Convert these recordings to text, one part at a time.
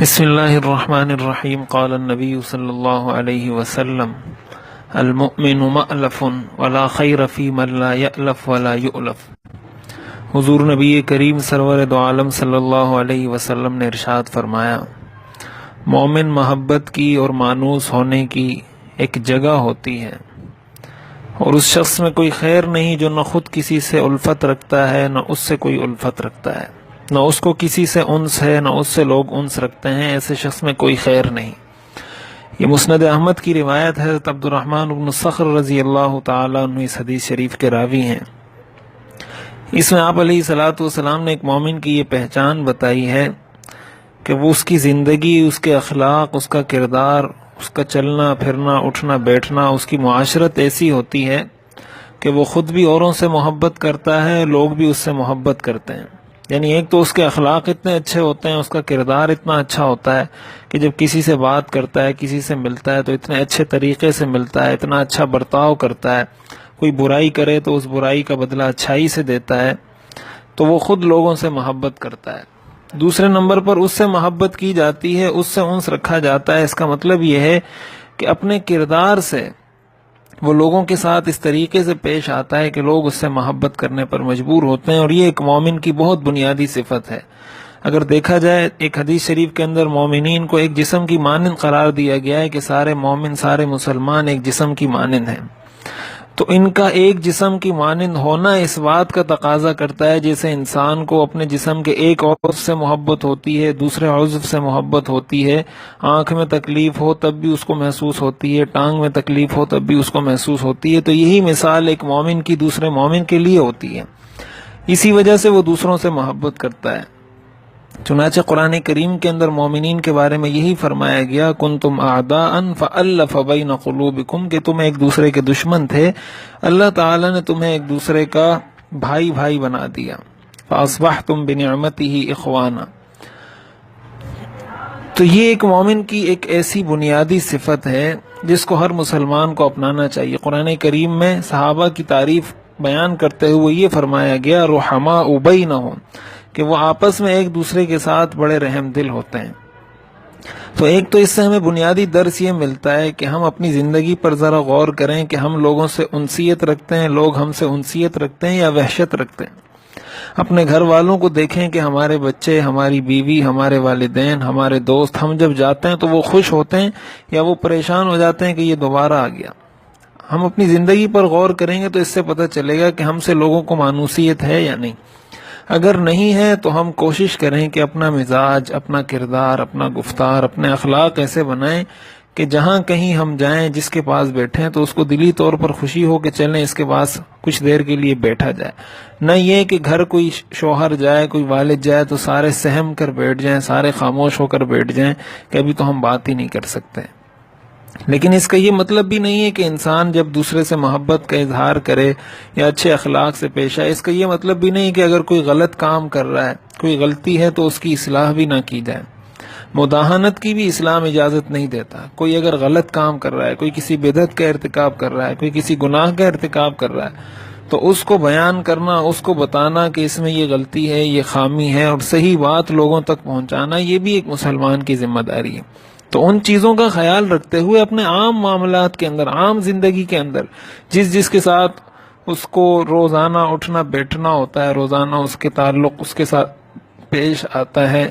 بسم اللہ الرحمن الرحیم قال النبی صلی اللہ علیہ وسلم المؤمن مألف ولا خیر فی من لا یألف ولا یؤلف۔ حضور نبی کریم سرور دو عالم صلی اللہ علیہ وسلم نے ارشاد فرمایا، مومن محبت کی اور مانوس ہونے کی ایک جگہ ہوتی ہے، اور اس شخص میں کوئی خیر نہیں جو نہ خود کسی سے الفت رکھتا ہے نہ اس سے کوئی الفت رکھتا ہے، نہ اس کو کسی سے انس ہے نہ اس سے لوگ انس رکھتے ہیں، ایسے شخص میں کوئی خیر نہیں۔ یہ مسند احمد کی روایت ہے۔ حضرت عبد الرحمن بن صخر رضی اللہ تعالیٰ عنہ اس حدیث شریف کے راوی ہیں۔ اس میں آپ علیہ والسلام نے ایک مومن کی یہ پہچان بتائی ہے کہ وہ اس کی زندگی، اس کے اخلاق، اس کا کردار، اس کا چلنا پھرنا اٹھنا بیٹھنا، اس کی معاشرت ایسی ہوتی ہے کہ وہ خود بھی اوروں سے محبت کرتا ہے، لوگ بھی اس سے محبت کرتے ہیں۔ یعنی ایک تو اس کے اخلاق اتنے اچھے ہوتے ہیں، اس کا کردار اتنا اچھا ہوتا ہے کہ جب کسی سے بات کرتا ہے، کسی سے ملتا ہے تو اتنے اچھے طریقے سے ملتا ہے، اتنا اچھا برتاؤ کرتا ہے، کوئی برائی کرے تو اس برائی کا بدلہ اچھائی سے دیتا ہے، تو وہ خود لوگوں سے محبت کرتا ہے۔ دوسرے نمبر پر اس سے محبت کی جاتی ہے، اس سے انس رکھا جاتا ہے۔ اس کا مطلب یہ ہے کہ اپنے کردار سے وہ لوگوں کے ساتھ اس طریقے سے پیش آتا ہے کہ لوگ اس سے محبت کرنے پر مجبور ہوتے ہیں، اور یہ ایک مومن کی بہت بنیادی صفت ہے۔ اگر دیکھا جائے ایک حدیث شریف کے اندر مومنین کو ایک جسم کی مانند قرار دیا گیا ہے کہ سارے مومن، سارے مسلمان ایک جسم کی مانند ہیں، تو ان کا ایک جسم کی مانند ہونا اس بات کا تقاضا کرتا ہے جیسے انسان کو اپنے جسم کے ایک عضو سے محبت ہوتی ہے، دوسرے عضو سے محبت ہوتی ہے، آنکھ میں تکلیف ہو تب بھی اس کو محسوس ہوتی ہے، ٹانگ میں تکلیف ہو تب بھی اس کو محسوس ہوتی ہے، تو یہی مثال ایک مومن کی دوسرے مومن کے لیے ہوتی ہے۔ اسی وجہ سے وہ دوسروں سے محبت کرتا ہے۔ چنانچہ قرآن کریم کے اندر مومنین کے بارے میں یہی فرمایا گیا، کنتم اعداء فألف بین قلوبکم، کہ تم ایک دوسرے کے دشمن تھے، اللہ تعالی نے تمہیں ایک دوسرے کا بھائی بھائی بنا دیا، فاصبحتم بنعمتہ اخوانا۔ تو یہ ایک مومن کی ایک ایسی بنیادی صفت ہے جس کو ہر مسلمان کو اپنانا چاہیے۔ قرآن کریم میں صحابہ کی تعریف بیان کرتے ہوئے یہ فرمایا گیا، رحماء بینہم، کہ وہ آپس میں ایک دوسرے کے ساتھ بڑے رحم دل ہوتے ہیں۔ تو ایک تو اس سے ہمیں بنیادی درس یہ ملتا ہے کہ ہم اپنی زندگی پر ذرا غور کریں کہ ہم لوگوں سے انسیت رکھتے ہیں، لوگ ہم سے انسیت رکھتے ہیں یا وحشت رکھتے ہیں۔ اپنے گھر والوں کو دیکھیں کہ ہمارے بچے، ہماری بیوی، ہمارے والدین، ہمارے دوست، ہم جب جاتے ہیں تو وہ خوش ہوتے ہیں یا وہ پریشان ہو جاتے ہیں کہ یہ دوبارہ آ گیا۔ ہم اپنی زندگی پر غور کریں گے تو اس سے پتہ چلے گا کہ ہم سے لوگوں کو مانوسیت ہے یا نہیں۔ اگر نہیں ہے تو ہم کوشش کریں کہ اپنا مزاج، اپنا کردار، اپنا گفتار، اپنے اخلاق ایسے بنائیں کہ جہاں کہیں ہم جائیں، جس کے پاس بیٹھیں تو اس کو دلی طور پر خوشی ہو کہ چلیں اس کے پاس کچھ دیر کے لیے بیٹھا جائے، نہ یہ کہ گھر کوئی شوہر جائے، کوئی والد جائے تو سارے سہم کر بیٹھ جائیں، سارے خاموش ہو کر بیٹھ جائیں کہ ابھی تو ہم بات ہی نہیں کر سکتے۔ لیکن اس کا یہ مطلب بھی نہیں ہے کہ انسان جب دوسرے سے محبت کا اظہار کرے یا اچھے اخلاق سے پیش آئے، اس کا یہ مطلب بھی نہیں کہ اگر کوئی غلط کام کر رہا ہے، کوئی غلطی ہے تو اس کی اصلاح بھی نہ کی جائے۔ مداہنت کی بھی اسلام اجازت نہیں دیتا۔ کوئی اگر غلط کام کر رہا ہے، کوئی کسی بدعت کا ارتکاب کر رہا ہے، کوئی کسی گناہ کا ارتکاب کر رہا ہے، تو اس کو بیان کرنا، اس کو بتانا کہ اس میں یہ غلطی ہے، یہ خامی ہے، اور صحیح بات لوگوں تک پہنچانا، یہ بھی ایک مسلمان کی ذمہ داری ہے۔ تو ان چیزوں کا خیال رکھتے ہوئے اپنے عام معاملات کے اندر، عام زندگی کے اندر، جس کے ساتھ اس کو روزانہ اٹھنا بیٹھنا ہوتا ہے، روزانہ اس کے تعلق اس کے ساتھ پیش آتا ہے،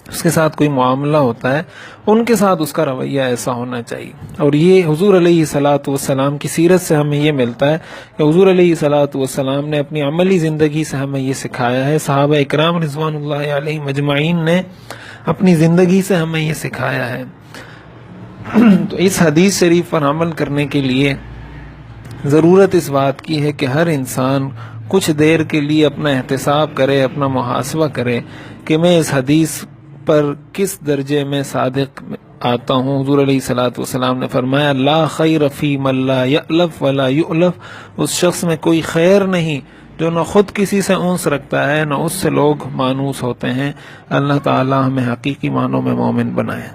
اس کے ساتھ کوئی معاملہ ہوتا ہے، ان کے ساتھ اس کا رویہ ایسا ہونا چاہیے۔ اور یہ حضور علیہ والسلام کی سیرت سے ہمیں یہ ملتا ہے کہ حضور علیہ والسلام نے اپنی عملی زندگی سے ہمیں یہ سکھایا ہے، صحابہ اکرام رضوان اللہ علیہ مجمعین نے اپنی زندگی سے ہمیں یہ سکھایا ہے۔ تو اس حدیث شریف پر عمل کرنے کے لیے ضرورت اس بات کی ہے کہ ہر انسان کچھ دیر کے لیے اپنا احتساب کرے، اپنا محاسبہ کرے کہ میں اس حدیث پر کس درجے میں صادق آتا ہوں۔ حضور علیہ والسلام نے فرمایا، لا خیر فی من لا یألف ولا یؤلف، اس شخص میں کوئی خیر نہیں جو نہ خود کسی سے انس رکھتا ہے نہ اس سے لوگ مانوس ہوتے ہیں۔ اللہ تعالی ہمیں حقیقی معنوں میں مومن بنائے۔